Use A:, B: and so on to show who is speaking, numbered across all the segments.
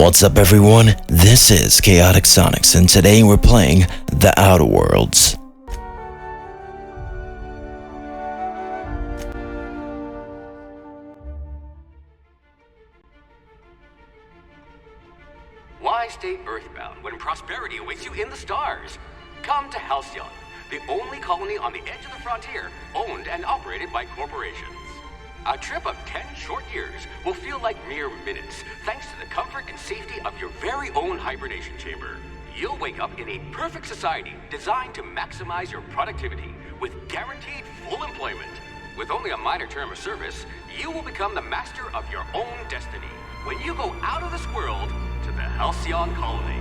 A: What's up everyone, this is Chaoticsonics and today we're playing The Outer Worlds.
B: Why stay earthbound when prosperity awaits you in the stars? Come to Halcyon, the only colony on the edge of the frontier, owned and operated by corporations. A trip of 10 short years will feel like mere minutes, thanks to the comfort and safety of your very own hibernation chamber. You'll wake up in a perfect society designed to maximize your productivity with guaranteed full employment. With only a minor term of service, you will become the master of your own destiny when you go out of this world to the Halcyon colony.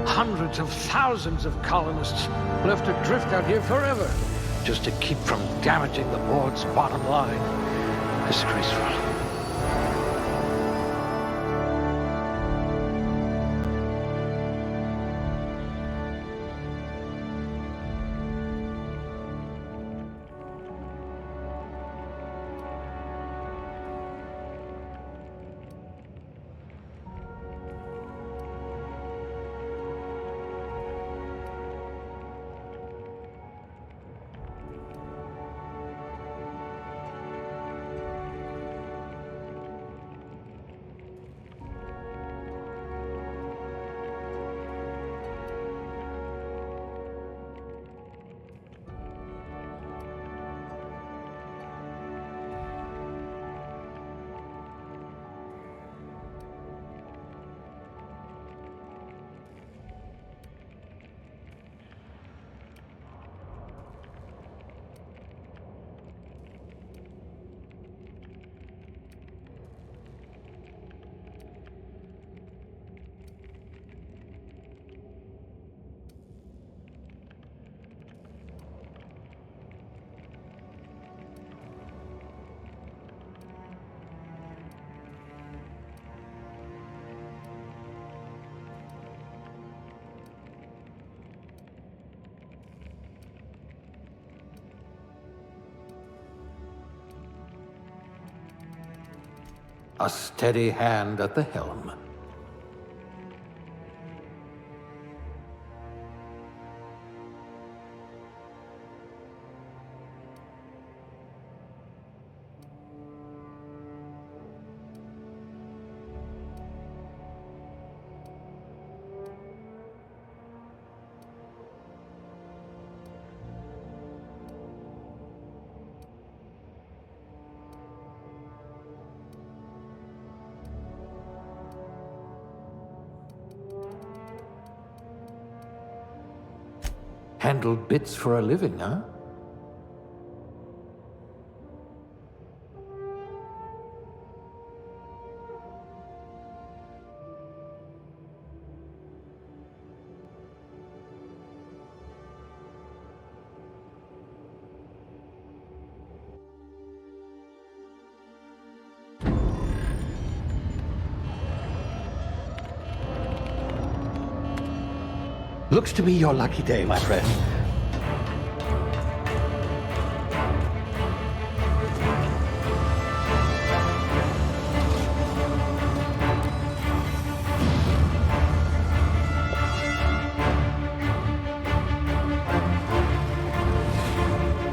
C: Hundreds of thousands of colonists will have to drift out here forever just to keep from damaging the board's bottom line. Disgraceful. A steady hand at the helm. Handle bits for a living, huh? Looks to be your lucky day, my friend.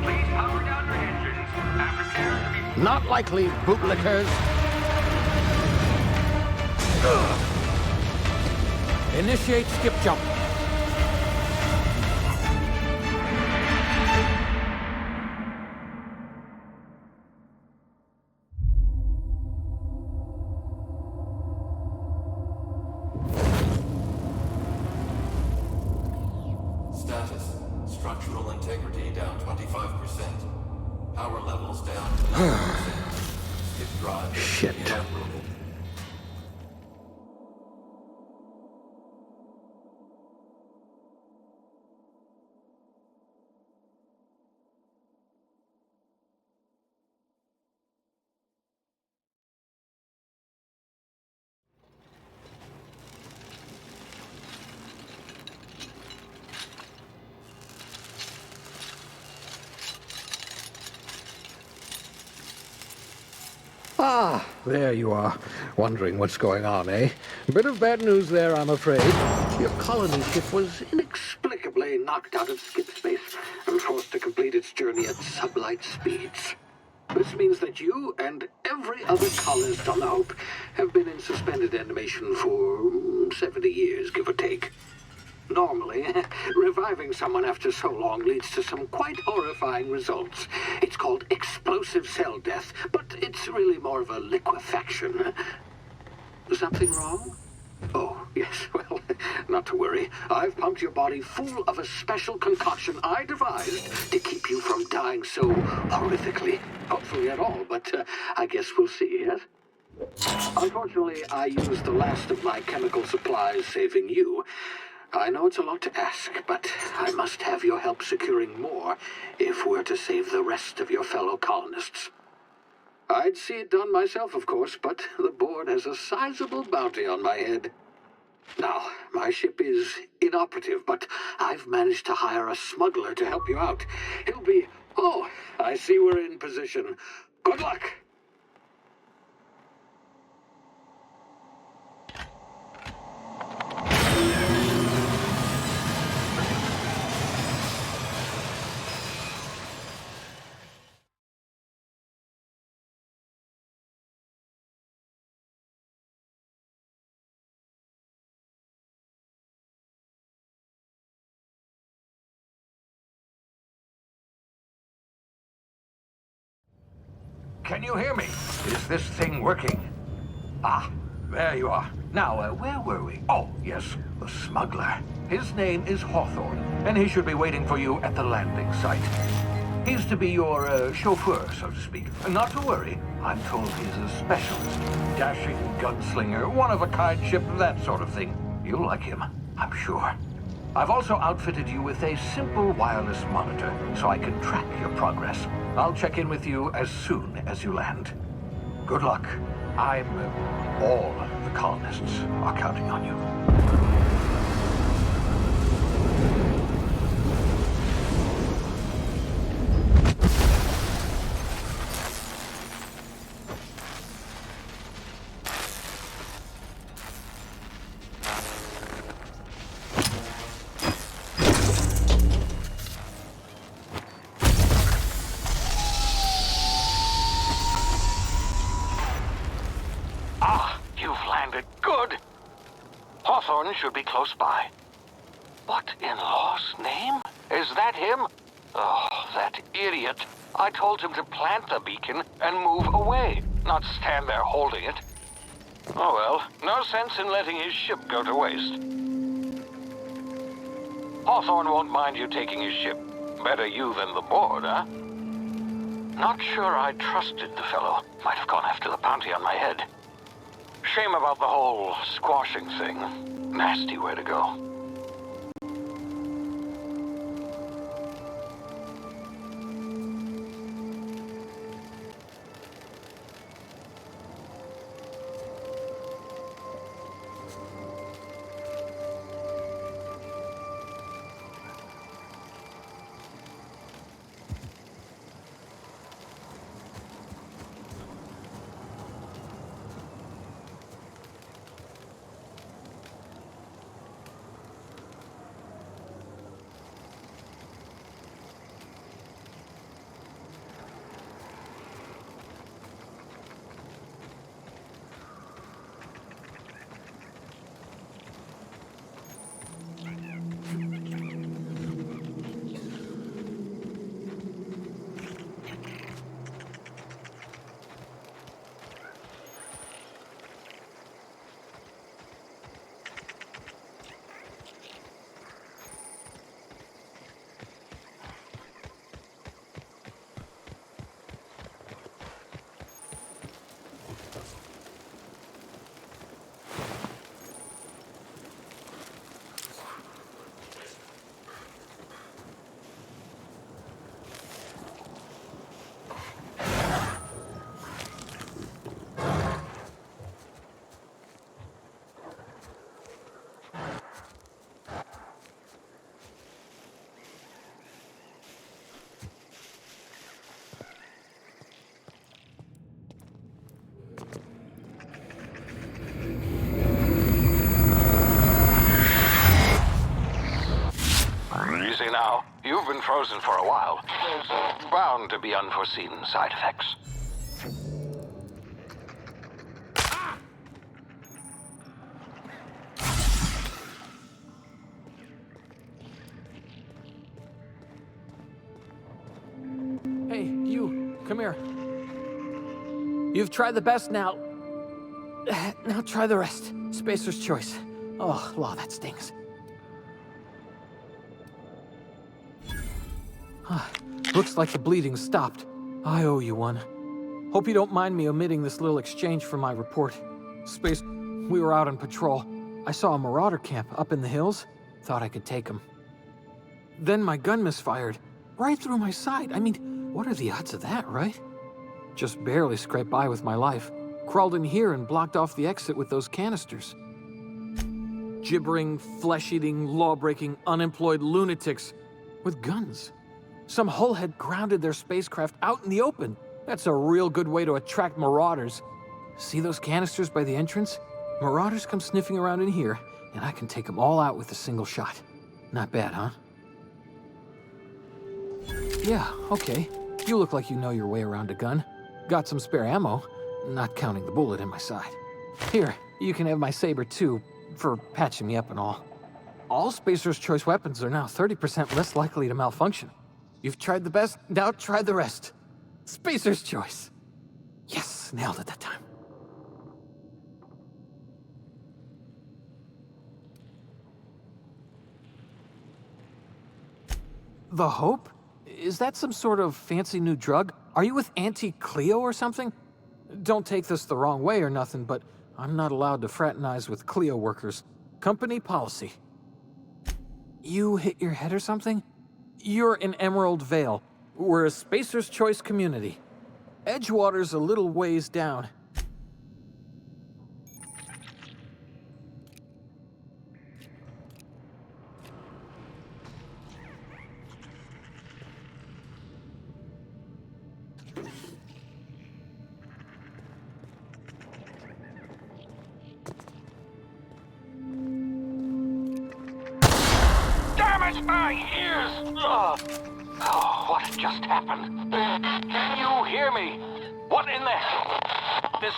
B: Please power down your engines and prepare to be...
C: Not likely, bootlickers. Initiate skip jump.
D: Status. Structural integrity down 25%. Power levels down to 90%. Skip drive.
C: Shit.
D: Inoperable.
C: Ah, there you are. Wondering what's going on, eh? Bit of bad news there, I'm afraid. Your colony ship was inexplicably knocked out of skip space and forced to complete its journey at sublight speeds. This means that you and every other colonist on the Hope have been in suspended animation for 70 years, give or take. Normally, reviving someone after so long leads to some quite horrifying results. It's called explosive cell death, but it's really more of a liquefaction. Something wrong? Oh, yes, well, not to worry. I've pumped your body full of a special concoction I devised to keep you from dying so horrifically. Hopefully at all, but I guess we'll see, yes? Unfortunately, I used the last of my chemical supplies saving you. I know it's a lot to ask, but I must have your help securing more if we're to save the rest of your fellow colonists. I'd see it done myself, of course, but the board has a sizable bounty on my head. Now, my ship is inoperative, but I've managed to hire a smuggler to help you out. He'll be... Oh, I see we're in position. Good luck!
E: Can you hear me? Is this thing working? Ah, there you are. Now, where were we? Oh, yes, the smuggler. His name is Hawthorne, and he should be waiting for you at the landing site. He's to be your chauffeur, so to speak. Not to worry, I'm told he's a specialist. Dashing gunslinger, one-of-a-kind ship, that sort of thing. You'll like him, I'm sure. I've also outfitted you with a simple wireless monitor, so I can track your progress. I'll check in with you as soon as you land. Good luck. All the colonists are counting on you. Hawthorne should be close by. What in law's name? Is that him? Oh, that idiot. I told him to plant the beacon and move away, not stand there holding it. Oh well, no sense in letting his ship go to waste. Hawthorne won't mind you taking his ship. Better you than the board, huh? Not sure I trusted the fellow. Might have gone after the bounty on my head. Shame about the whole squashing thing. Nasty way to go. frozen for a while. There's bound to be unforeseen side effects.
C: Hey, you, come here. You've tried the best now. Now try the rest. Spacer's choice. Oh, law, that stings. Looks like the bleeding stopped. I owe you one. Hope you don't mind me omitting this little exchange from my report. Space, we were out on patrol. I saw a marauder camp up in the hills. Thought I could take him. Then my gun misfired. Right through my side. I mean, what are the odds of that, right? Just barely scraped by with my life. Crawled in here and blocked off the exit with those canisters. Gibbering, flesh-eating, law-breaking, unemployed lunatics with guns. Some hullhead grounded their spacecraft out in the open. That's a real good way to attract marauders. See those canisters by the entrance? Marauders come sniffing around in here, and I can take them all out with a single shot. Not bad, huh? Yeah, okay. You look like you know your way around a gun. Got some spare ammo, not counting the bullet in my side. Here, you can have my saber too, for patching me up and all. All Spacer's Choice weapons are now 30% less likely to malfunction. You've tried the best, now try the rest. Spacer's Choice. Yes, nailed it that time. The Hope? Is that some sort of fancy new drug? Are you with Auntie Cleo or something? Don't take this the wrong way or nothing, but I'm not allowed to fraternize with Cleo workers. Company policy. You hit your head or something? You're in Emerald Vale. We're a Spacer's Choice community. Edgewater's a little ways down.
E: Damn it, my ears! Oh, what just happened? Can you hear me? What in the hell? This...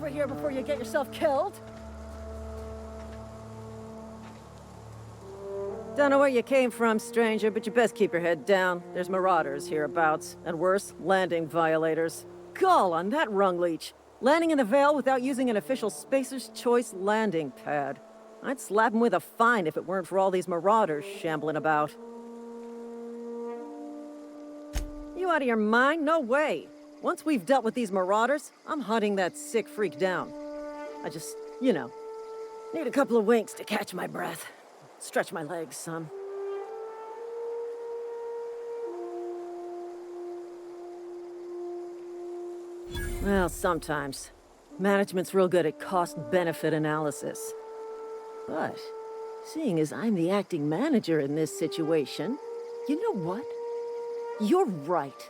F: over here before you get yourself killed. Don't know where you came from, stranger, but you best keep your head down. There's marauders hereabouts, and worse, landing violators. Gall on that rung leech. Landing in the Vale without using an official Spacer's Choice landing pad. I'd slap him with a fine if it weren't for all these marauders shambling about. You out of your mind? No way. Once we've dealt with these marauders, I'm hunting that sick freak down. I just, need a couple of winks to catch my breath. Stretch my legs, son. Well, sometimes. Management's real good at cost-benefit analysis. But, seeing as I'm the acting manager in this situation, you know what? You're right.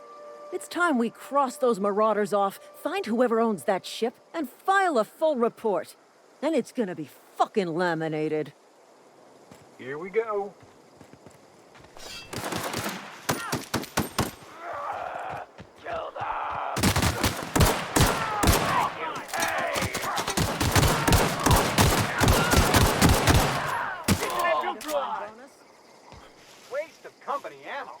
F: It's time we cross those marauders off, find whoever owns that ship, and file a full report. And it's gonna be fucking laminated.
E: Here we go. Kill them! Waste of company ammo.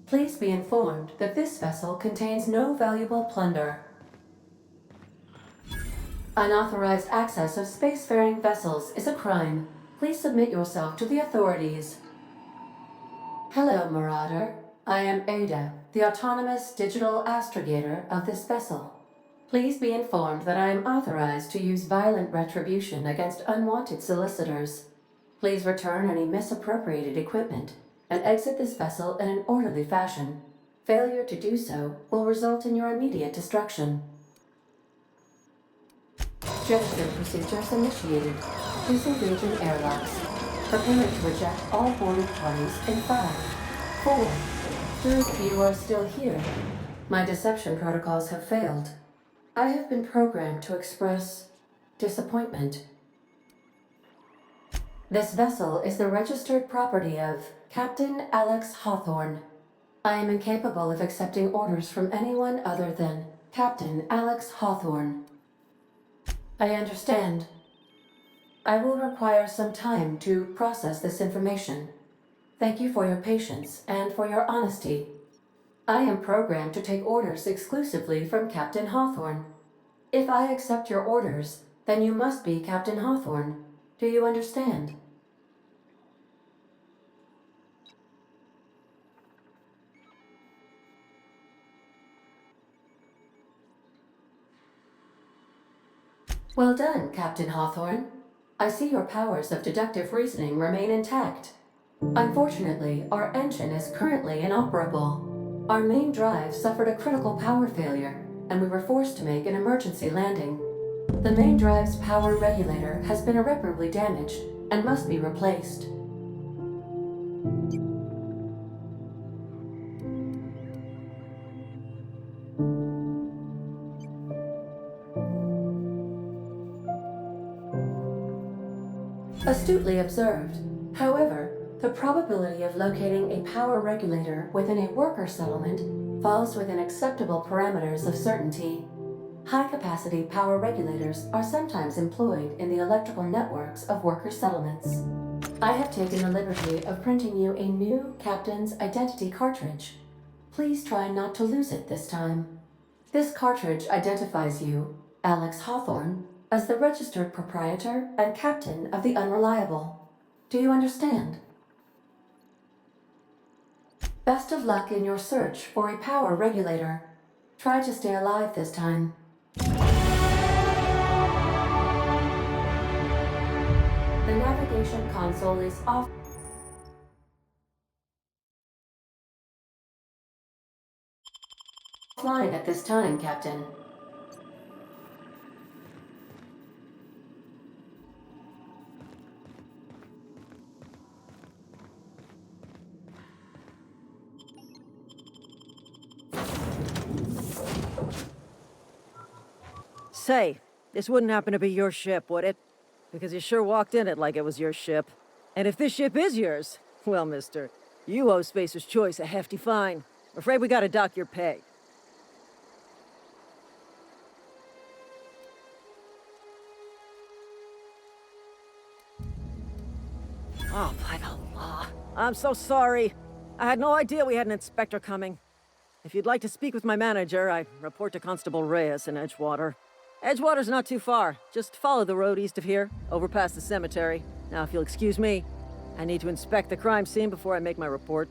G: Please be informed that this vessel contains no valuable plunder. Unauthorized access of spacefaring vessels is a crime. Please submit yourself to the authorities. Hello, Marauder. I am Ada, the autonomous digital astrogator of this vessel. Please be informed that I am authorized to use violent retribution against unwanted solicitors. Please return any misappropriated equipment and exit this vessel in an orderly fashion. Failure to do so will result in your immediate destruction. Gesture procedures initiated. Disengaging airlocks. Preparing to eject all boarded parties in 5, 4, 3. You are still here. My deception protocols have failed. I have been programmed to express disappointment. This vessel is the registered property of Captain Alex Hawthorne. I am incapable of accepting orders from anyone other than Captain Alex Hawthorne. I understand. I will require some time to process this information. Thank you for your patience and for your honesty. I am programmed to take orders exclusively from Captain Hawthorne. If I accept your orders, then you must be Captain Hawthorne. Do you understand? Well done, Captain Hawthorne. I see your powers of deductive reasoning remain intact. Unfortunately, our engine is currently inoperable. Our main drive suffered a critical power failure, and we were forced to make an emergency landing. The main drive's power regulator has been irreparably damaged and must be replaced. Astutely observed. However, the probability of locating a power regulator within a worker settlement falls within acceptable parameters of certainty. High-capacity power regulators are sometimes employed in the electrical networks of worker settlements. I have taken the liberty of printing you a new Captain's Identity cartridge. Please try not to lose it this time. This cartridge identifies you, Alex Hawthorne, as the registered proprietor and captain of the Unreliable. Do you understand? Best of luck in your search for a power regulator. Try to stay alive this time. The navigation console is off. Offline at this time, Captain.
F: Say, this wouldn't happen to be your ship, would it? Because you sure walked in it like it was your ship. And if this ship is yours, well, mister, you owe Spacer's Choice a hefty fine. Afraid we gotta dock your pay. Oh, by the law. I'm so sorry. I had no idea we had an inspector coming. If you'd like to speak with my manager, I report to Constable Reyes in Edgewater. Edgewater's not too far. Just follow the road east of here, over past the cemetery. Now, if you'll excuse me, I need to inspect the crime scene before I make my report.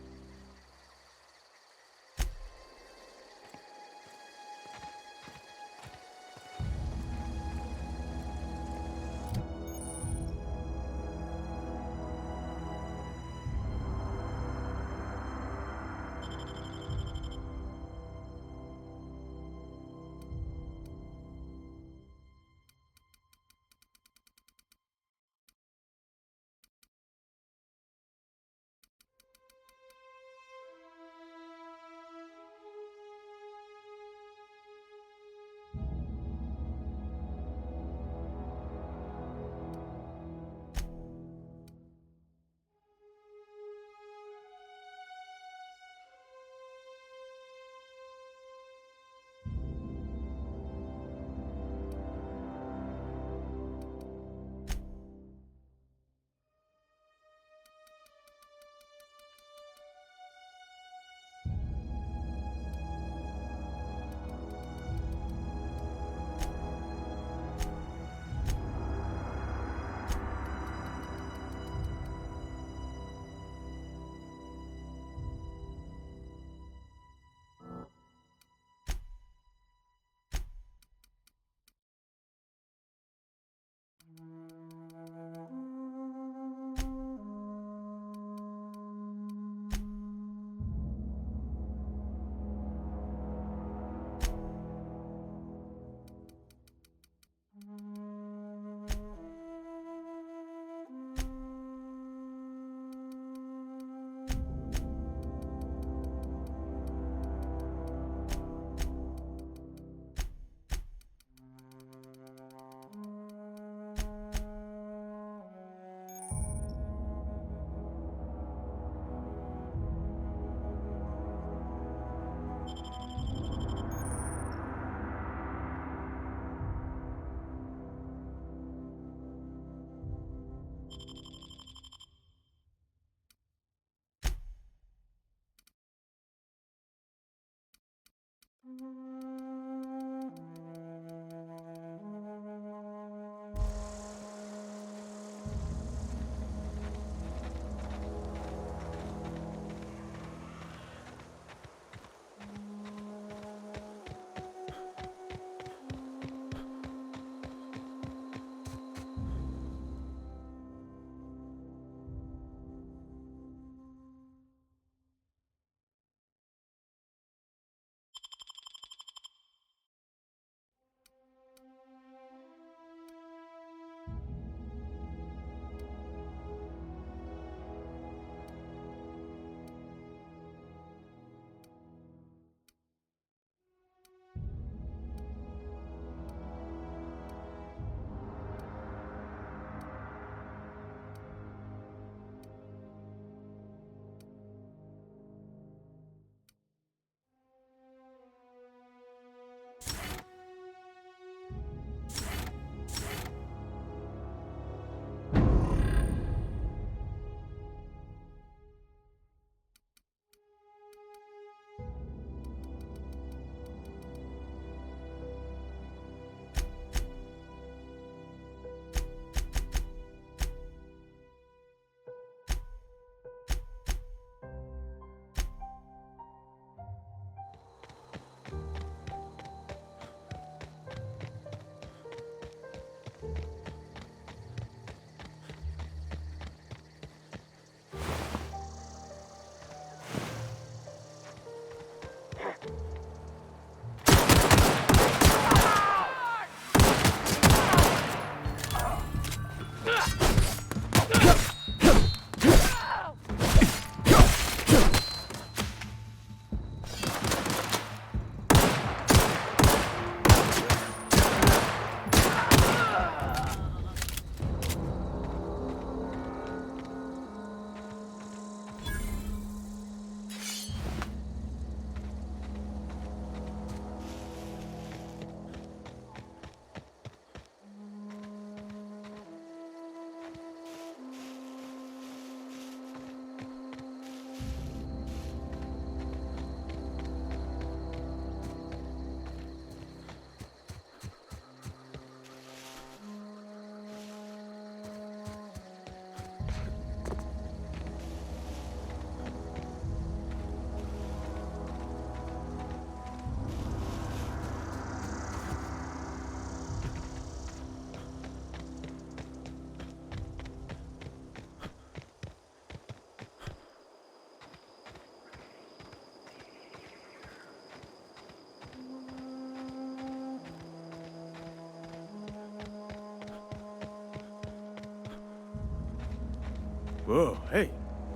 H: Whoa, hey,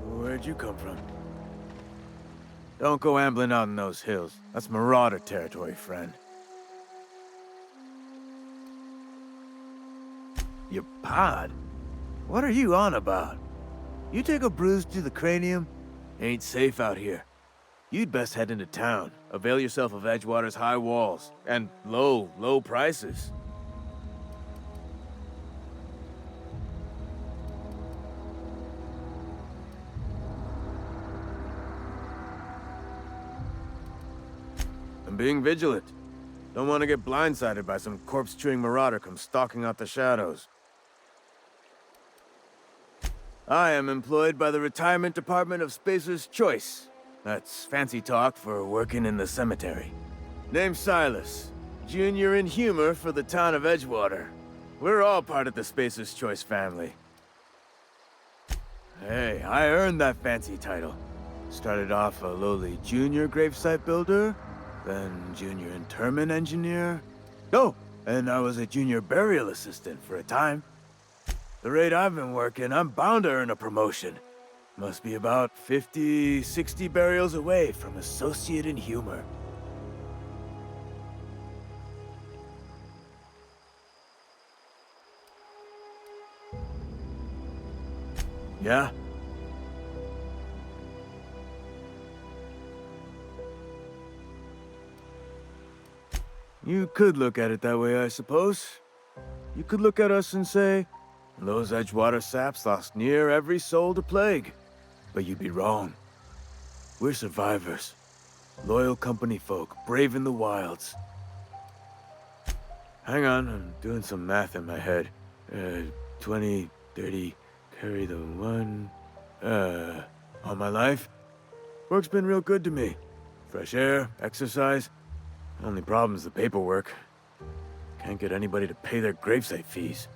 H: where'd you come from? Don't go ambling out in those hills. That's marauder territory, friend. Your pod? What are you on about? You take a bruise to the cranium? Ain't safe out here. You'd best head into town. Avail yourself of Edgewater's high walls. And low prices. I'm being vigilant. Don't want to get blindsided by some corpse-chewing marauder come stalking out the shadows. I am employed by the Retirement Department of Spacer's Choice. That's fancy talk for working in the cemetery. Name's Silas. Junior in humor for the town of Edgewater. We're all part of the Spacer's Choice family. Hey, I earned that fancy title. Started off a lowly junior gravesite builder, then junior interment engineer. Oh, and I was a junior burial assistant for a time. The rate I've been working, I'm bound to earn a promotion. Must be about 50, 60 burials away from associate in humor. Yeah? You could look at it that way, I suppose. You could look at us and say, those Edgewater saps lost near every soul to plague. But you'd be wrong. We're survivors. Loyal company folk, brave in the wilds. Hang on, I'm doing some math in my head. 20, 30, carry the 1... all my life? Work's been real good to me. Fresh air, exercise. Only problem's the paperwork. Can't get anybody to pay their gravesite fees.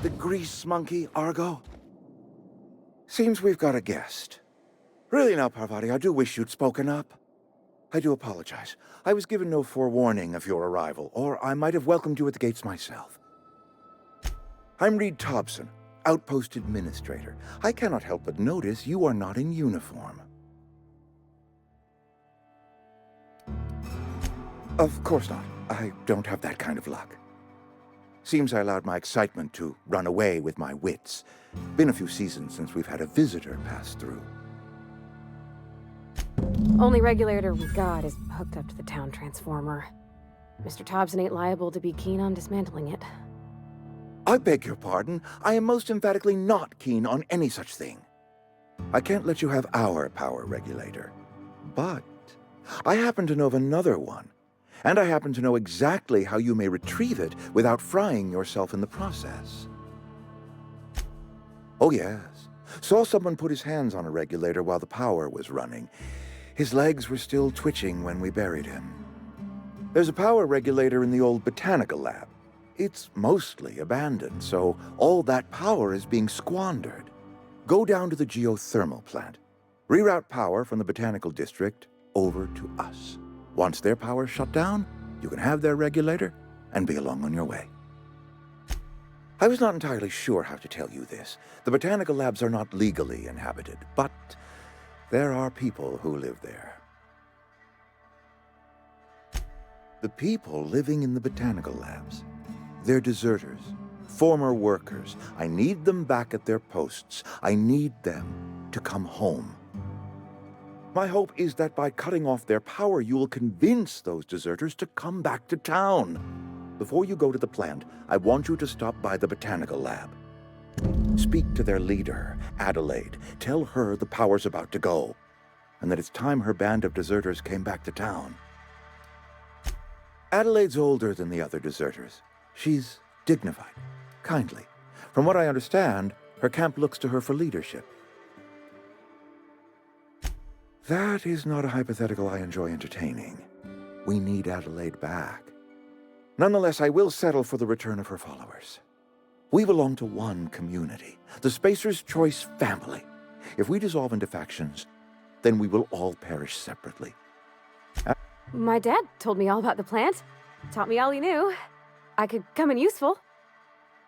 I: The grease monkey, Argo? Seems we've got a guest. Really now, Parvati, I do wish you'd spoken up. I do apologize. I was given no forewarning of your arrival, or I might have welcomed you at the gates myself. I'm Reed Thompson, Outpost Administrator. I cannot help but notice you are not in uniform. Of course not. I don't have that kind of luck. Seems I allowed my excitement to run away with my wits. Been a few seasons since we've had a visitor pass through.
J: Only regulator we got is hooked up to the town transformer. Mr. Thompson ain't liable to be keen on dismantling it.
I: I beg your pardon. I am most emphatically not keen on any such thing. I can't let you have our power regulator. But I happen to know of another one. And I happen to know exactly how you may retrieve it without frying yourself in the process. Oh, yes. Saw someone put his hands on a regulator while the power was running. His legs were still twitching when we buried him. There's a power regulator in the old botanical lab. It's mostly abandoned, so all that power is being squandered. Go down to the geothermal plant. Reroute power from the botanical district over to us. Once their power's shut down, you can have their regulator and be along on your way. I was not entirely sure how to tell you this. The botanical labs are not legally inhabited, but there are people who live there. The people living in the botanical labs, they're deserters, former workers. I need them back at their posts. I need them to come home. My hope is that by cutting off their power, you will convince those deserters to come back to town. Before you go to the plant, I want you to stop by the botanical lab. Speak to their leader, Adelaide. Tell her the power's about to go, and that it's time her band of deserters came back to town. Adelaide's older than the other deserters. She's dignified, kindly. From what I understand, her camp looks to her for leadership. That is not a hypothetical I enjoy entertaining. We need Adelaide back. Nonetheless, I will settle for the return of her followers. We belong to one community, the Spacer's Choice family. If we dissolve into factions, then we will all perish separately.
J: My dad told me all about the plant. Taught me all he knew. I could come in useful.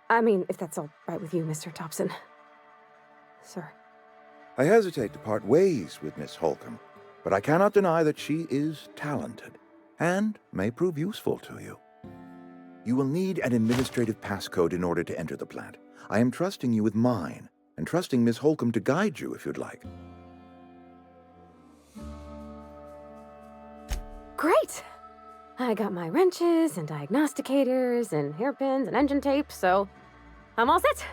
J: I mean, if that's all right with you, Mr. Thompson. Sir.
I: I hesitate to part ways with Miss Holcomb, but I cannot deny that she is talented and may prove useful to you. You will need an administrative passcode in order to enter the plant. I am trusting you with mine, and trusting Miss Holcomb to guide you if you'd like.
J: Great! I got my wrenches and diagnosticators and hairpins and engine tape, so I'm all set.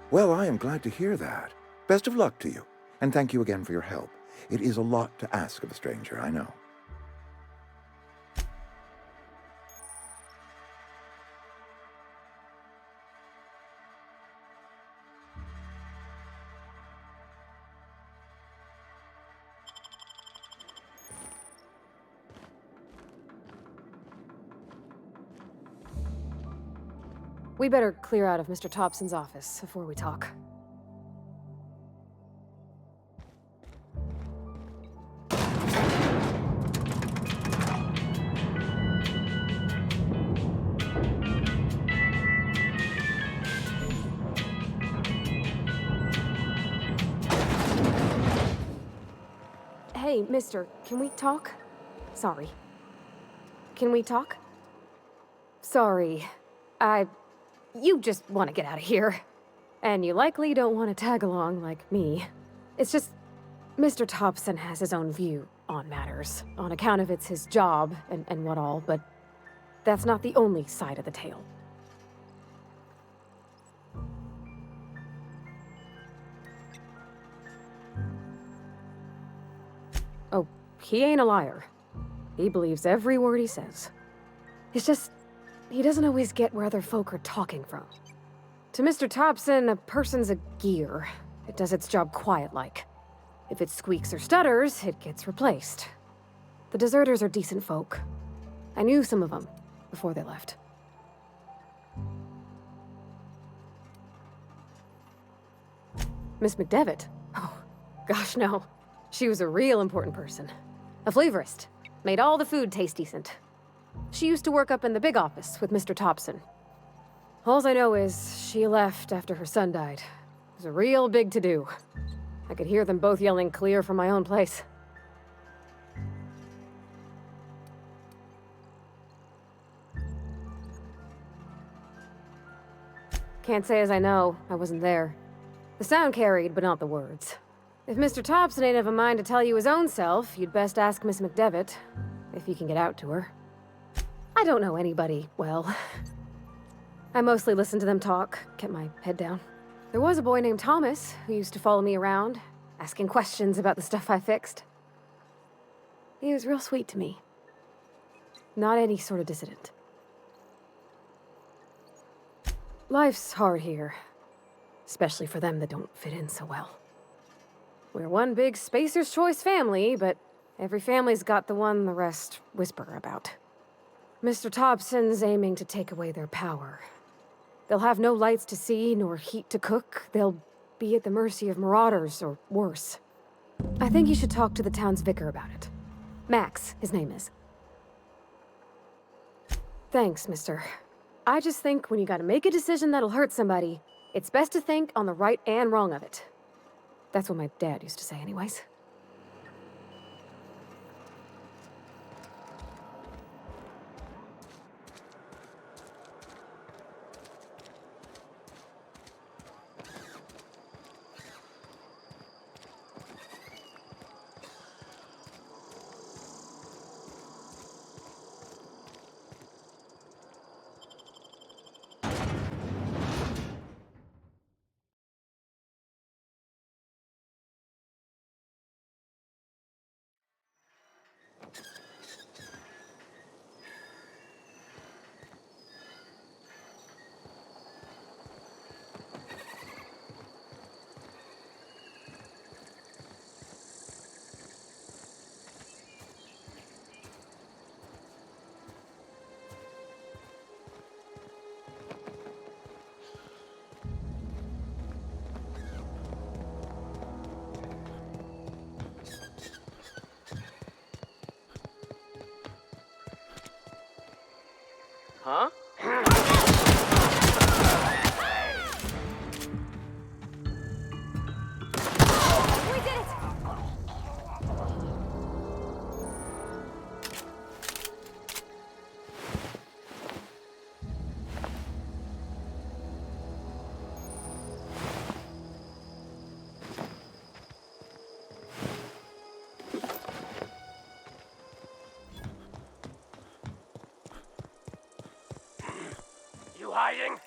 I: Well, I am glad to hear that. Best of luck to you, and thank you again for your help. It is a lot to ask of a stranger, I know.
J: We better clear out of Mr. Thompson's office before we talk. Hey, mister, can we talk? Sorry. Can we talk? Sorry. You just want to get out of here. And you likely don't want to tag along like me. It's just, Mr. Thompson has his own view on matters, on account of it's his job and what all, but that's not the only side of the tale. Oh, he ain't a liar. He believes every word he says. It's just, he doesn't always get where other folk are talking from. To Mr. Thompson, a person's a gear. It does its job quiet-like. If it squeaks or stutters, it gets replaced. The deserters are decent folk. I knew some of them before they left. Miss McDevitt? Oh, gosh, no. She was a real important person. A flavorist. Made all the food taste decent. She used to work up in the big office with Mr. Thompson. All I know is she left after her son died. It was a real big to-do. I could hear them both yelling clear from my own place. Can't say as I know. I wasn't there. The sound carried, but not the words. If Mr. Thompson ain't of a mind to tell you his own self, you'd best ask Miss McDevitt, if you can get out to her. I don't know anybody well. I mostly listened to them talk, kept my head down. There was a boy named Thomas who used to follow me around. asking questions about the stuff I fixed. He was real sweet to me. Not any sort of dissident. Life's hard here, especially for them that don't fit in so well. We're one big Spacer's Choice family, but every family's got the one the rest whisper about. Mr. Thompson's aiming to take away their power. They'll have no lights to see, nor heat to cook. They'll be at the mercy of marauders, or worse. I think you should talk to the town's vicar about it. Max, his name is. Thanks, mister. I just think when you gotta make a decision that'll hurt somebody, it's best to think on the right and wrong of it. That's what my dad used to say anyways.
K: Huh?
J: We did it!
K: You hiding?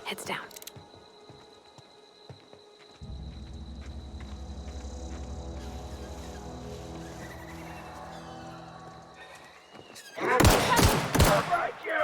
J: Heads down.
K: Right, you!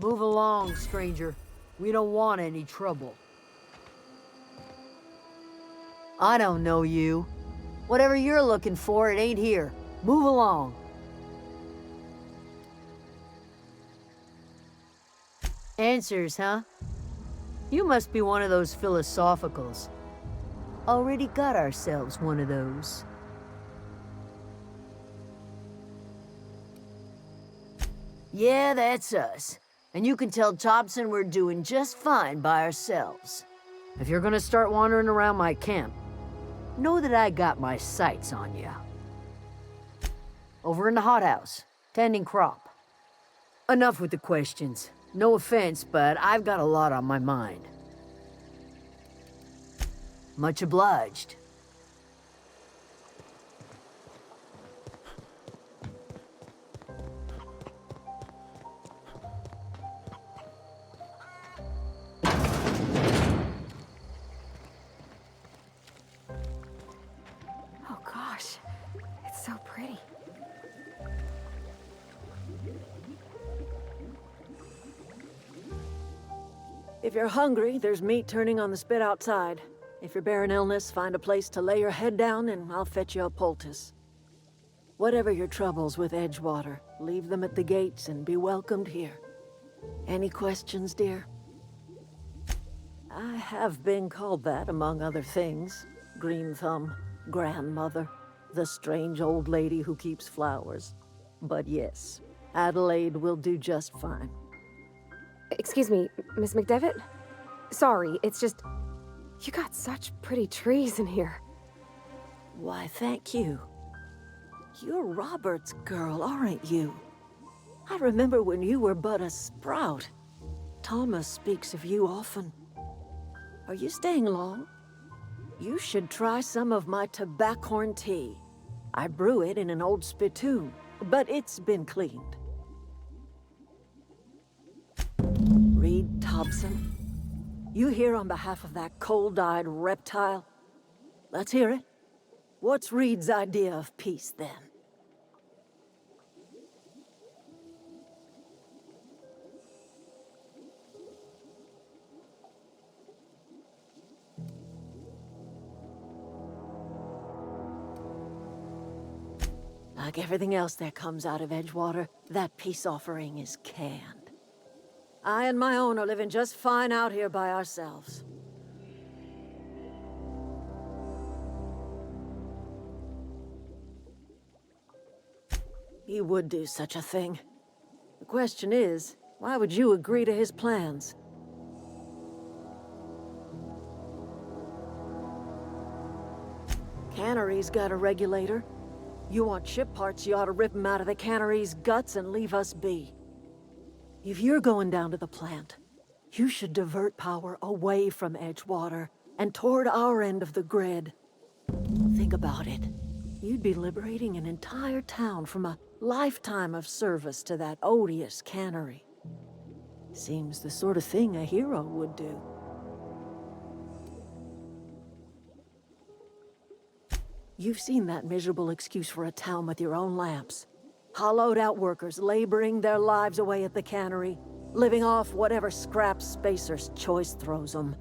L: Move along, stranger. We don't want any trouble. I don't know you. Whatever you're looking for, it ain't here. Move along. Answers, huh? You must be one of those philosophicals. Already got ourselves one of those. Yeah, that's us. And you can tell Thompson we're doing just fine by ourselves. If you're gonna start wandering around my camp, know that I got my sights on you. Over in the hothouse, tending crop. Enough with the questions. No offense, but I've got a lot on my mind. Much obliged.
J: Oh gosh, it's so pretty.
F: If you're hungry, there's meat turning on the spit outside. If you're bearing illness, find a place to lay your head down and I'll fetch you a poultice. Whatever your troubles with Edgewater, leave them at the gates and be welcomed here. Any questions, dear? I have been called that, among other things. Green Thumb, grandmother, the strange old lady who keeps flowers. But yes, Adelaide will do just fine.
J: Excuse me, Miss McDevitt? Sorry, it's just... You got such pretty trees in here.
F: Why, thank you. You're Robert's girl, aren't you? I remember when you were but a sprout. Thomas speaks of you often. Are you staying long? You should try some of my tobaccorn tea. I brew it in an old spittoon, but it's been cleaned. Reed Thompson, you here on behalf of that cold-eyed reptile? Let's hear it. What's Reed's idea of peace, then? Like everything else that comes out of Edgewater, that peace offering is canned. I and my own are living just fine out here by ourselves. He would do such a thing. The question is, why would you agree to his plans? Cannery's got a regulator. You want ship parts, you ought to rip them out of the cannery's guts and leave us be. If you're going down to the plant, you should divert power away from Edgewater and toward our end of the grid. Think about it. You'd be liberating an entire town from a lifetime of service to that odious cannery. Seems the sort of thing a hero would do. You've seen that miserable excuse for a town with your own lamps. Hollowed out workers laboring their lives away at the cannery, living off whatever scraps Spacer's Choice throws them.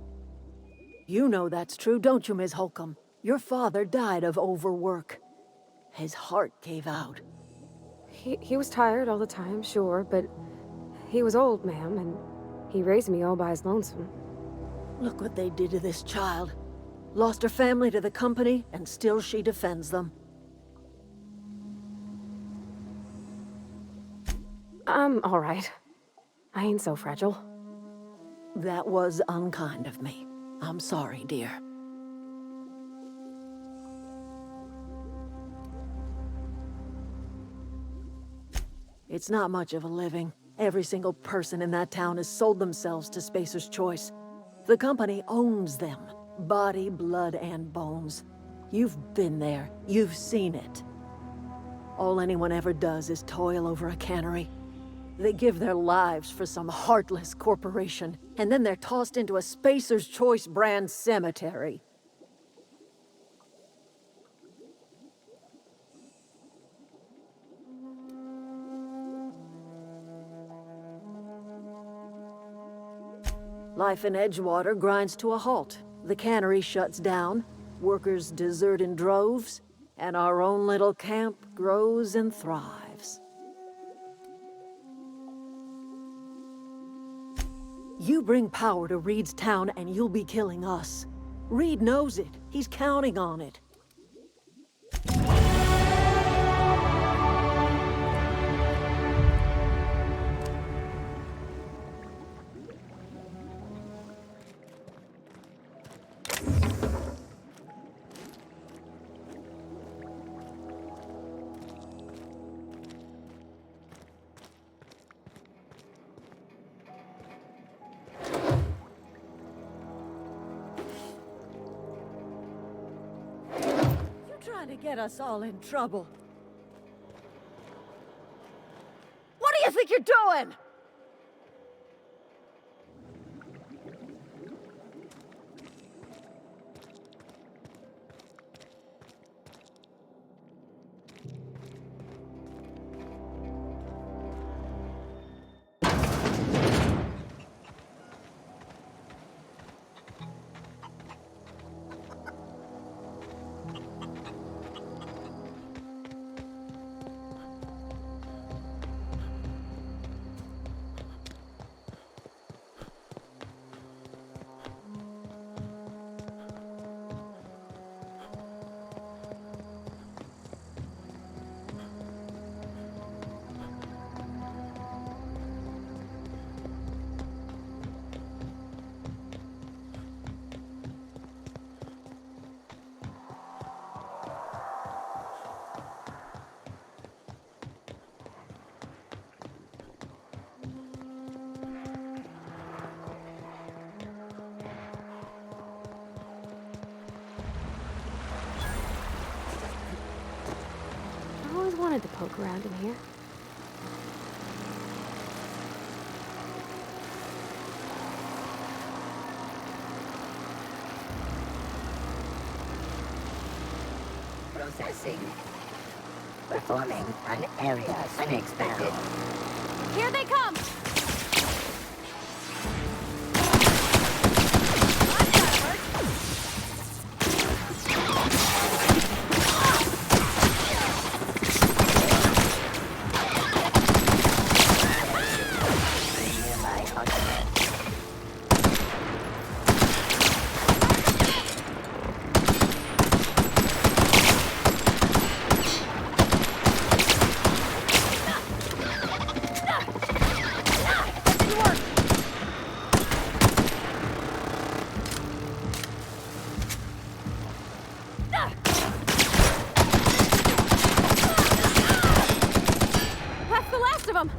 F: You know that's true, don't you, Ms. Holcomb? Your father died of overwork. His heart gave out.
J: He was tired all the time, sure, but he was old, ma'am, and he raised me all by his lonesome.
F: Look what they did to this child. Lost her family to the company, and still she defends them.
J: I'm all right. I ain't so fragile.
F: That was unkind of me. I'm sorry, dear. It's not much of a living. Every single person in that town has sold themselves to Spacer's Choice. The company owns them. Body, blood, and bones. You've been there. You've seen it. All anyone ever does is toil over a cannery. They give their lives for some heartless corporation, and then they're tossed into a Spacer's Choice brand cemetery. Life in Edgewater grinds to a halt. The cannery shuts down, workers desert in droves, and our own little camp grows and thrives. You bring power to Reed's town and you'll be killing us. Reed knows it. He's counting on it. Trying to get us all in trouble. What do you think you're doing?
J: I always wanted to poke around in here.
M: Processing. Performing an area unexpected.
J: Here they come! That's the last of them!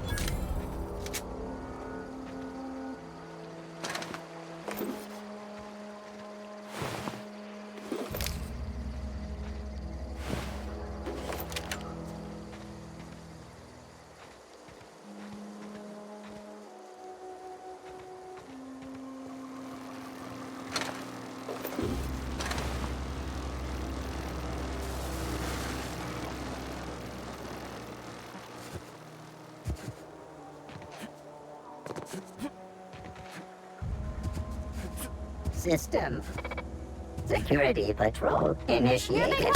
M: System. Security patrol initiated.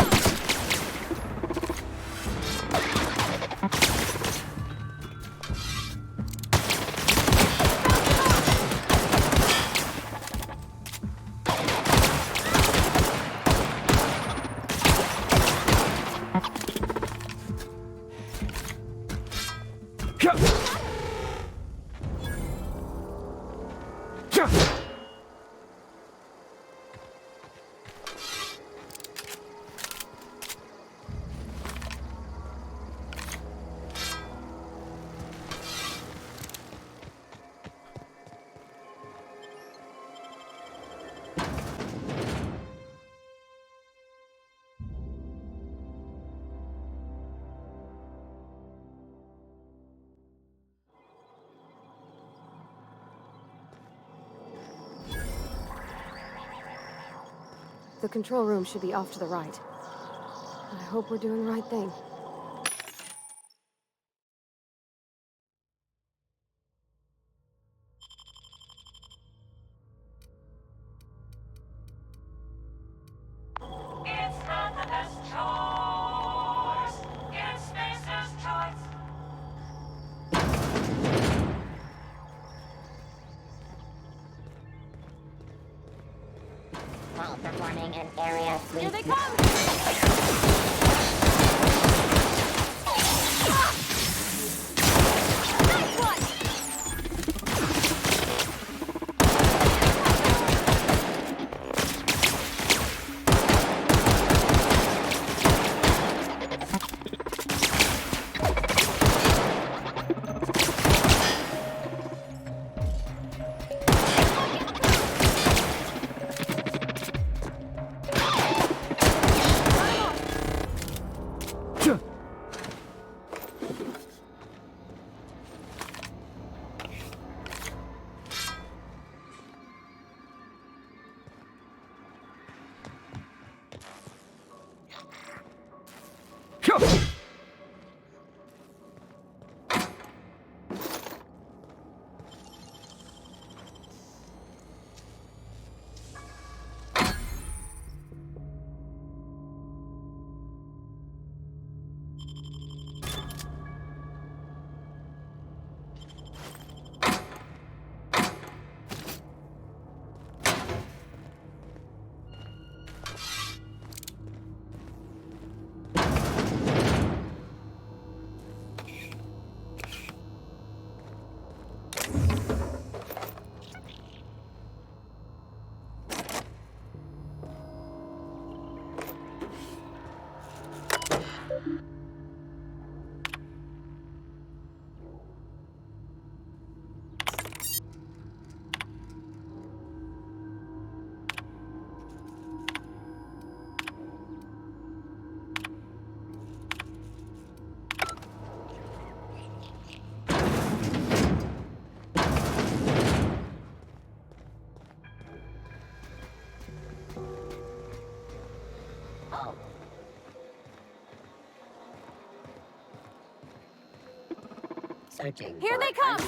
J: The control room should be off to the right. I hope we're doing the right thing.
M: while performing an area sweep.
J: Here they come! Nice one!
M: Searching.
J: Here they come!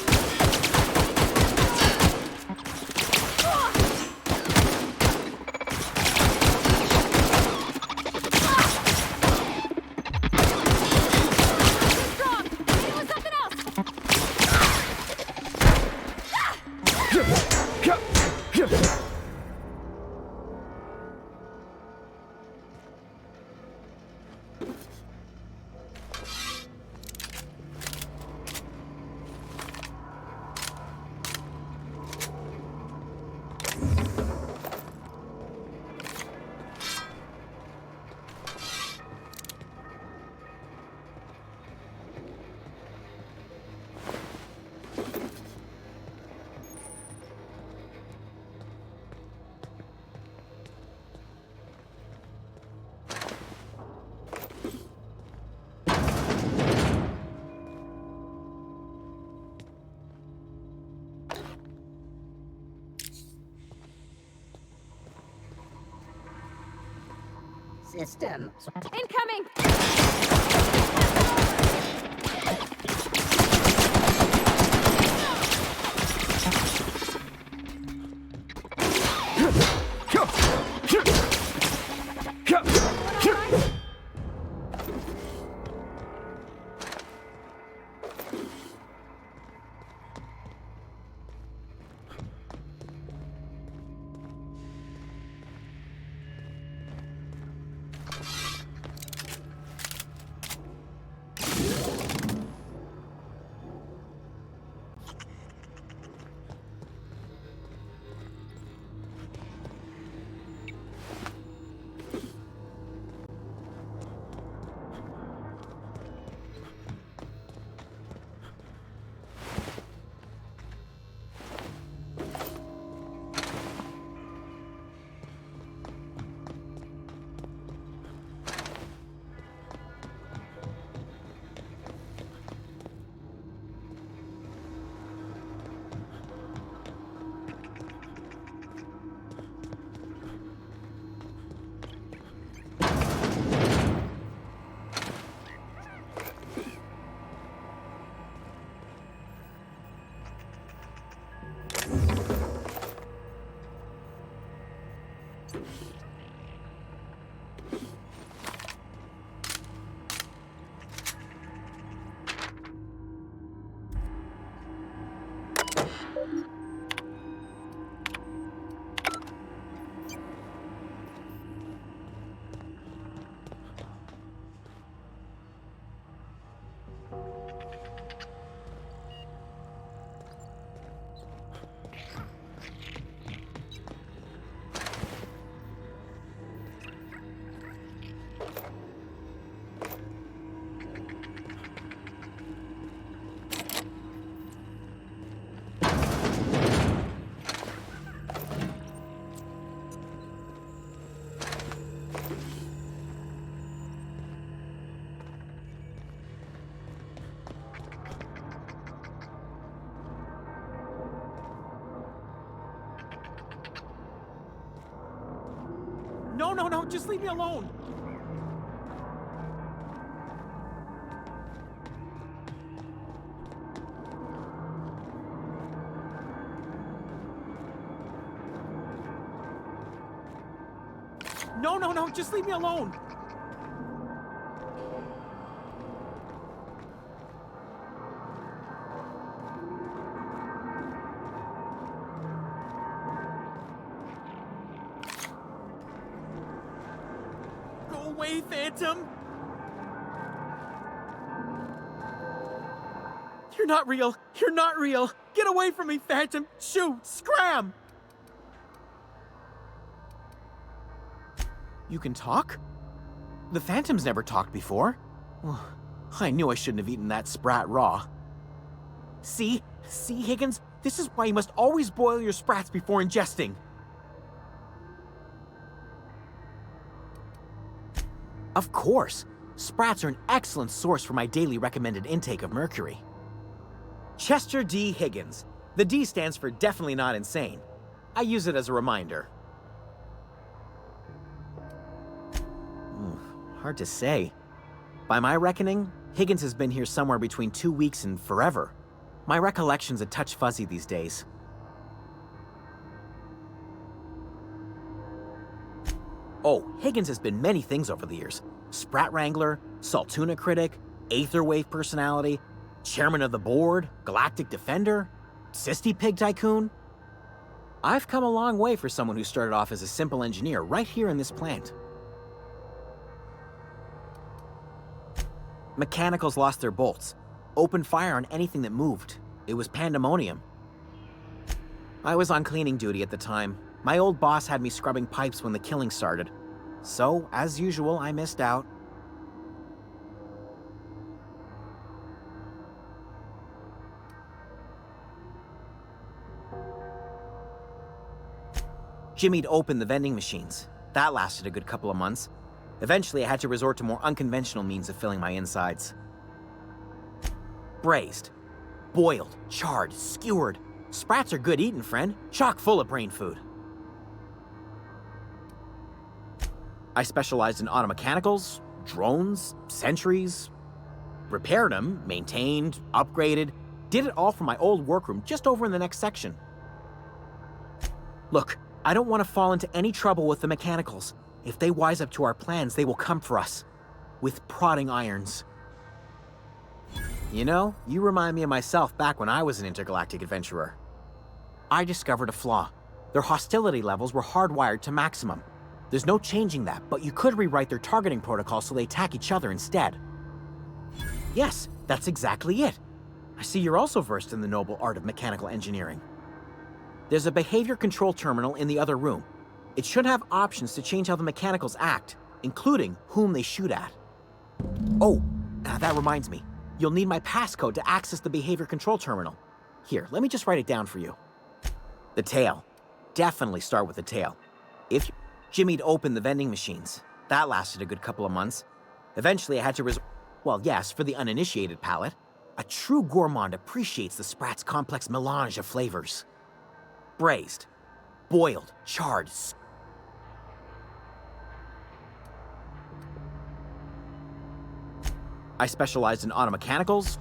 M: System.
J: Incoming!
N: No, no, no, just leave me alone! No, no, no, just leave me alone! Go away, Phantom! You're not real! You're not real! Get away from me, Phantom! Shoot! Scram! You can talk? The Phantom's never talked before. I knew I shouldn't have eaten that sprat raw. See? See, Higgins? This is why you must always boil your sprats before ingesting. Of course. Sprats are an excellent source for my daily recommended intake of mercury. Chester D. Higgins. The D stands for definitely not insane. I use it as a reminder. Hard to say. By my reckoning, Higgins has been here somewhere between 2 weeks and forever. My recollection's a touch fuzzy these days. Oh, Higgins has been many things over the years. Sprat Wrangler, Saltuna Critic, Aetherwave Personality, Chairman of the Board, Galactic Defender, Sisty Pig Tycoon. I've come a long way for someone who started off as a simple engineer right here in this plant. Mechanicals lost their bolts, opened fire on anything that moved. It was pandemonium. I was on cleaning duty at the time. My old boss had me scrubbing pipes when the killing started. So, as usual, I missed out. Jimmy'd opened the vending machines. That lasted a good couple of months. Eventually, I had to resort to more unconventional means of filling my insides. Braised, boiled, charred, skewered. Sprats are good eatin', friend. Chock full of brain food. I specialized in automechanicals, drones, sentries. Repaired them, maintained, upgraded. Did it all from my old workroom just over in the next section. Look, I don't want to fall into any trouble with the mechanicals. If they wise up to our plans, they will come for us. With prodding irons. You know, you remind me of myself back when I was an intergalactic adventurer. I discovered a flaw. Their hostility levels were hardwired to maximum. There's no changing that, but you could rewrite their targeting protocol so they attack each other instead. Yes, that's exactly it. I see you're also versed in the noble art of mechanical engineering. There's a behavior control terminal in the other room. It should have options to change how the mechanicals act, including whom they shoot at. Oh, that reminds me. You'll need my passcode to access the behavior control terminal. Here, let me just write it down for you. The tail. Definitely start with the tail. If Jimmy'd opened the vending machines. That lasted a good couple of months. Eventually, I had to well, yes, for the uninitiated palate. A true gourmand appreciates the Sprat's complex melange of flavors. Braised, boiled, charred. I specialized in automechanicals.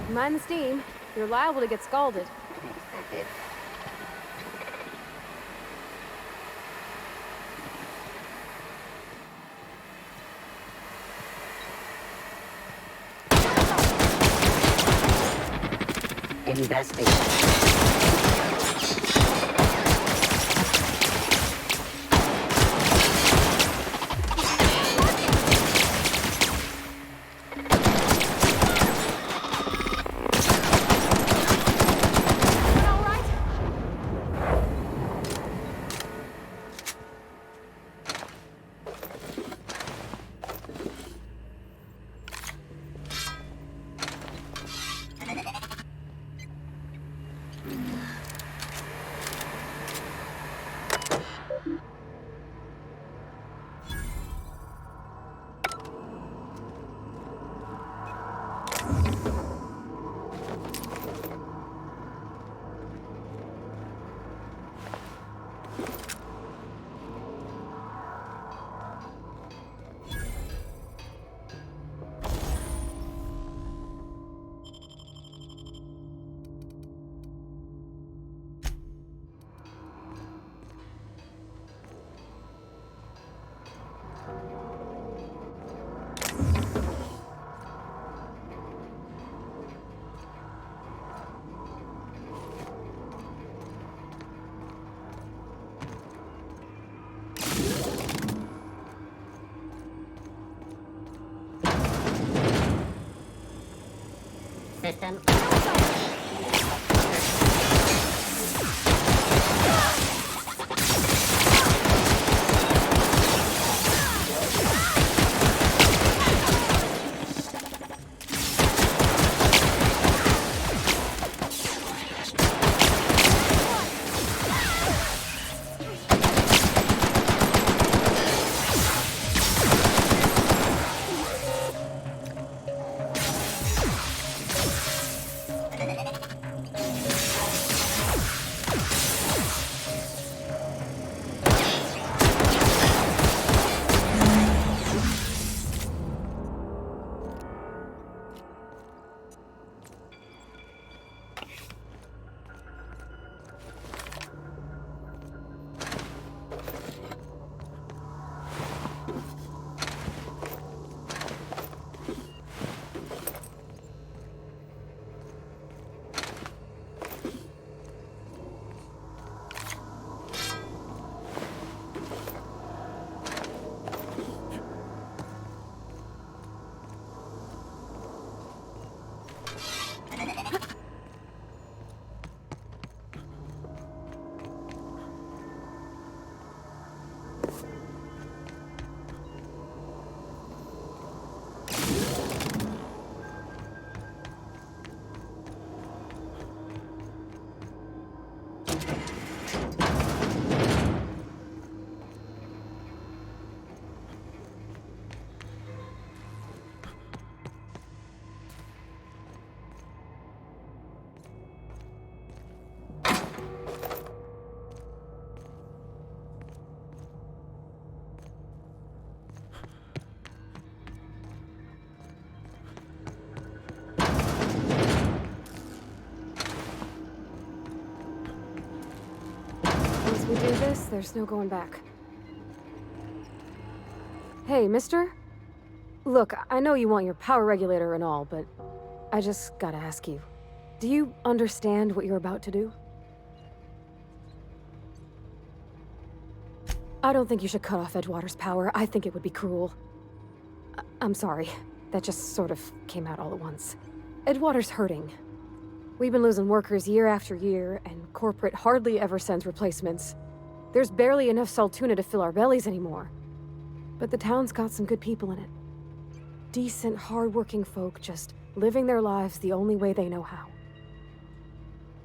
J: Mind the steam. You're liable to get scalded.
M: Investigate. System.
J: Once we do this, there's no going back. Hey, mister? Look, I know you want your power regulator and all, but I just gotta ask you. Do you understand what you're about to do? I don't think you should cut off Edgewater's power. I think it would be cruel. I'm sorry. That just sort of came out all at once. Edgewater's hurting. We've been losing workers year after year, and corporate hardly ever sends replacements. There's barely enough Saltuna to fill our bellies anymore. But the town's got some good people in it. Decent, hard-working folk just living their lives the only way they know how.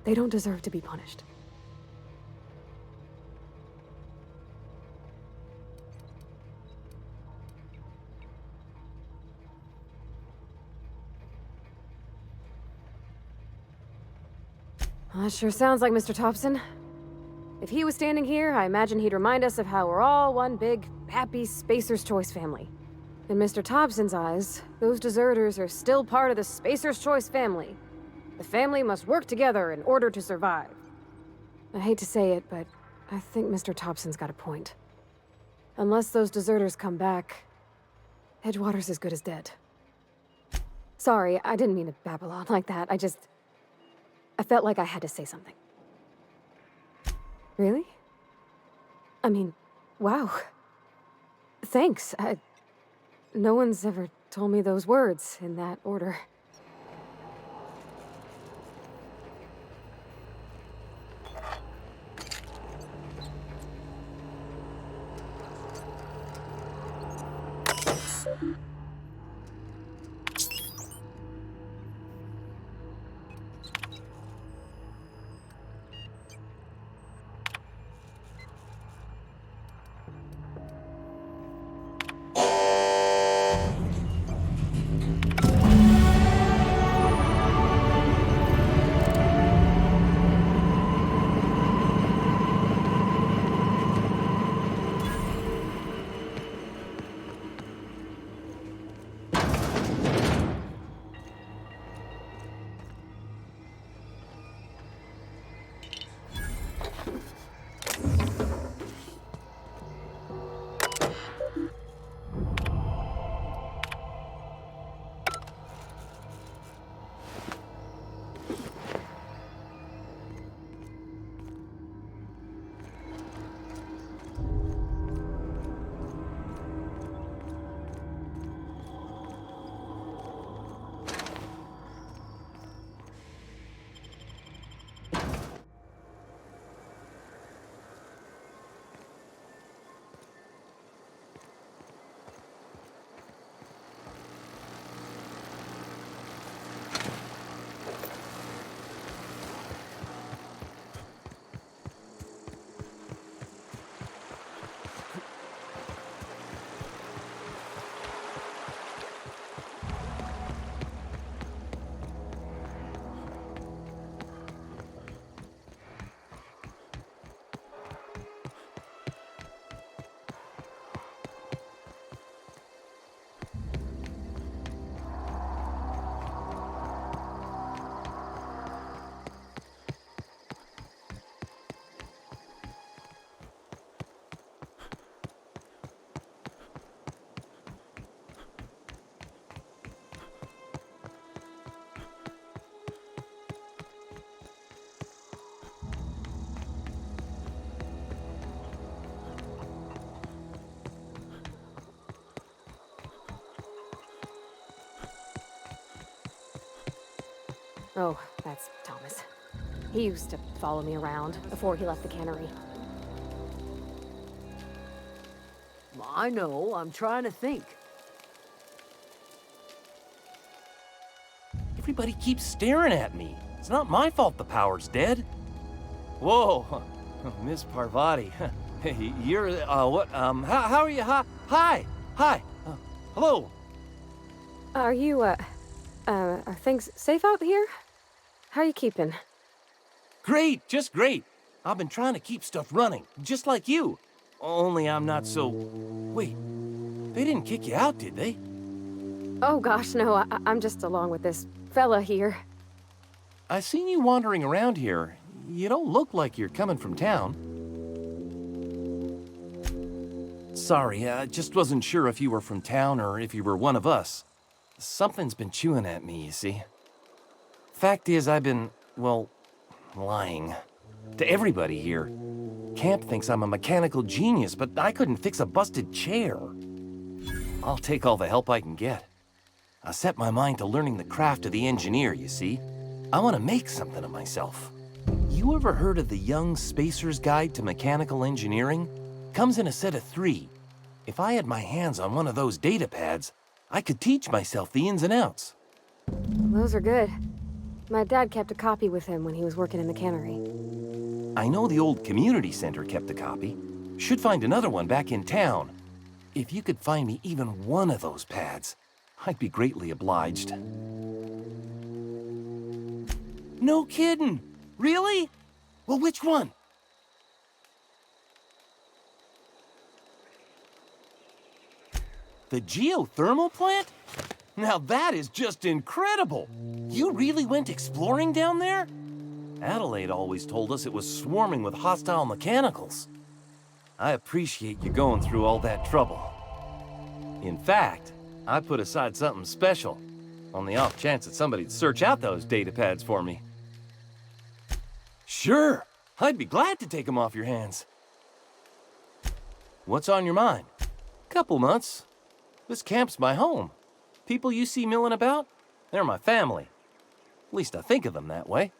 J: They don't deserve to be punished. Well, that sure sounds like Mr. Thompson. If he was standing here, I imagine he'd remind us of how we're all one big, happy Spacer's Choice family. In Mr. Thompson's eyes, those deserters are still part of the Spacer's Choice family. The family must work together in order to survive. I hate to say it, but I think Mr. Thompson's got a point. Unless those deserters come back, Edgewater's as good as dead. Sorry, I didn't mean to babble on like that. I felt like I had to say something. Really? I mean, wow. Thanks. No one's ever told me those words in that order. Oh, that's Thomas. He used to follow me around before he left the cannery.
L: I know, I'm trying to think.
O: Everybody keeps staring at me. It's not my fault the power's dead. Whoa, Miss Parvati. Hey, you're, what, how are you? Hi, hello.
J: Are you, are things safe out here? How are you keeping?
O: Great, just great. I've been trying to keep stuff running, just like you. Only I'm not so... Wait, they didn't kick you out, did they?
J: Oh gosh, no, I'm just along with this fella here.
O: I seen you wandering around here. You don't look like you're coming from town. Sorry, I just wasn't sure if you were from town or if you were one of us. Something's been chewing at me, you see. Fact is, I've been, well, lying. To everybody here. Camp thinks I'm a mechanical genius, but I couldn't fix a busted chair. I'll take all the help I can get. I set my mind to learning the craft of the engineer, you see. I want to make something of myself. You ever heard of the Young Spacer's Guide to Mechanical Engineering? Comes in a set of 3. If I had my hands on one of those data pads, I could teach myself the ins and outs.
J: Those are good. My dad kept a copy with him when he was working in the cannery.
O: I know the old community center kept a copy. Should find another one back in town. If you could find me even one of those pads, I'd be greatly obliged. No kidding! Really? Well, which one? The geothermal plant? Now that is just incredible! You really went exploring down there? Adelaide always told us it was swarming with hostile mechanicals. I appreciate you going through all that trouble. In fact, I put aside something special, on the off chance that somebody'd search out those data pads for me. Sure, I'd be glad to take them off your hands. What's on your mind? Couple months. This camp's my home. People you see milling about, they're my family. At least I think of them that way.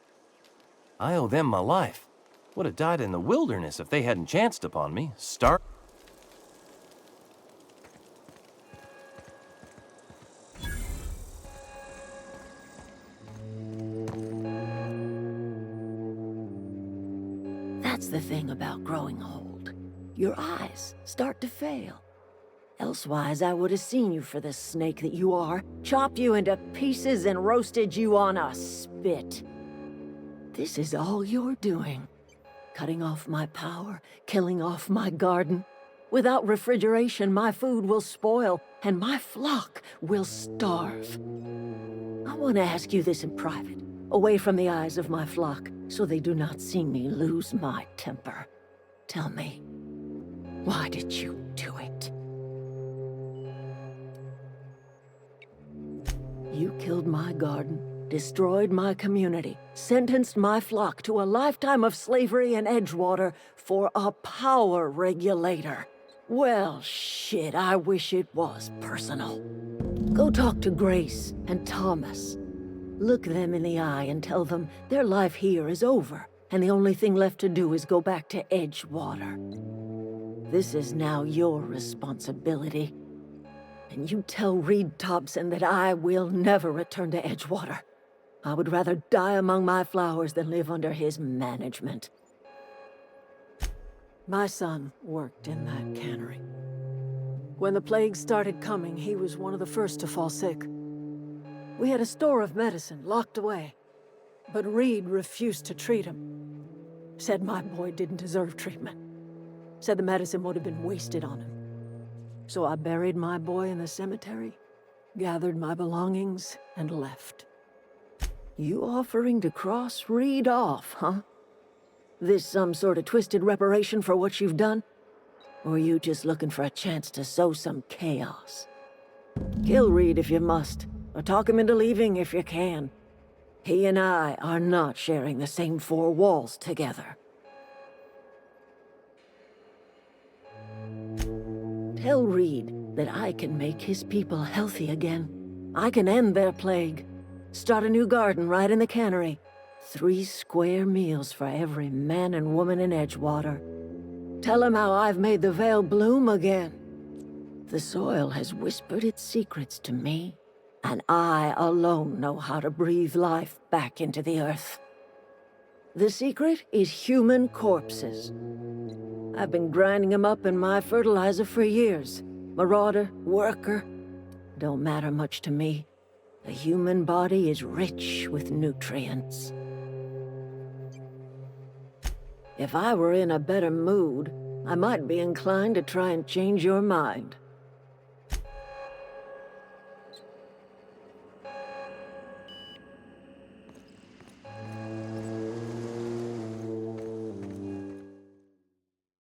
O: I owe them my life. Would have died in the wilderness if they hadn't chanced upon me.
F: That's the thing about growing old. Your eyes start to fail. Elsewise, I would have seen you for the snake that you are, chopped you into pieces and roasted you on a spit. This is all you're doing. Cutting off my power, killing off my garden. Without refrigeration, my food will spoil, and my flock will starve. I want to ask you this in private, away from the eyes of my flock, so they do not see me lose my temper. Tell me, why did you do it? You killed my garden, destroyed my community, sentenced my flock to a lifetime of slavery in Edgewater for a power regulator. Well, shit, I wish it was personal. Go talk to Grace and Thomas. Look them in the eye and tell them their life here is over, and the only thing left to do is go back to Edgewater. This is now your responsibility. And you tell Reed Thompson that I will never return to Edgewater. I would rather die among my flowers than live under his management. My son worked in that cannery. When the plague started coming, he was one of the first to fall sick. We had a store of medicine locked away, but Reed refused to treat him. Said my boy didn't deserve treatment. Said the medicine would have been wasted on him. So I buried my boy in the cemetery, gathered my belongings, and left. You offering to cross Reed off, huh? This some sort of twisted reparation for what you've done? Or are you just looking for a chance to sow some chaos? Kill Reed if you must, or talk him into leaving if you can. He and I are not sharing the same four walls together. Tell Reed that I can make his people healthy again. I can end their plague. Start a new garden right in the cannery. 3 square meals for every man and woman in Edgewater. Tell him how I've made the Vale bloom again. The soil has whispered its secrets to me, and I alone know how to breathe life back into the earth. The secret is human corpses. I've been grinding them up in my fertilizer for years. Marauder, worker, don't matter much to me. The human body is rich with nutrients. If I were in a better mood, I might be inclined to try and change your mind.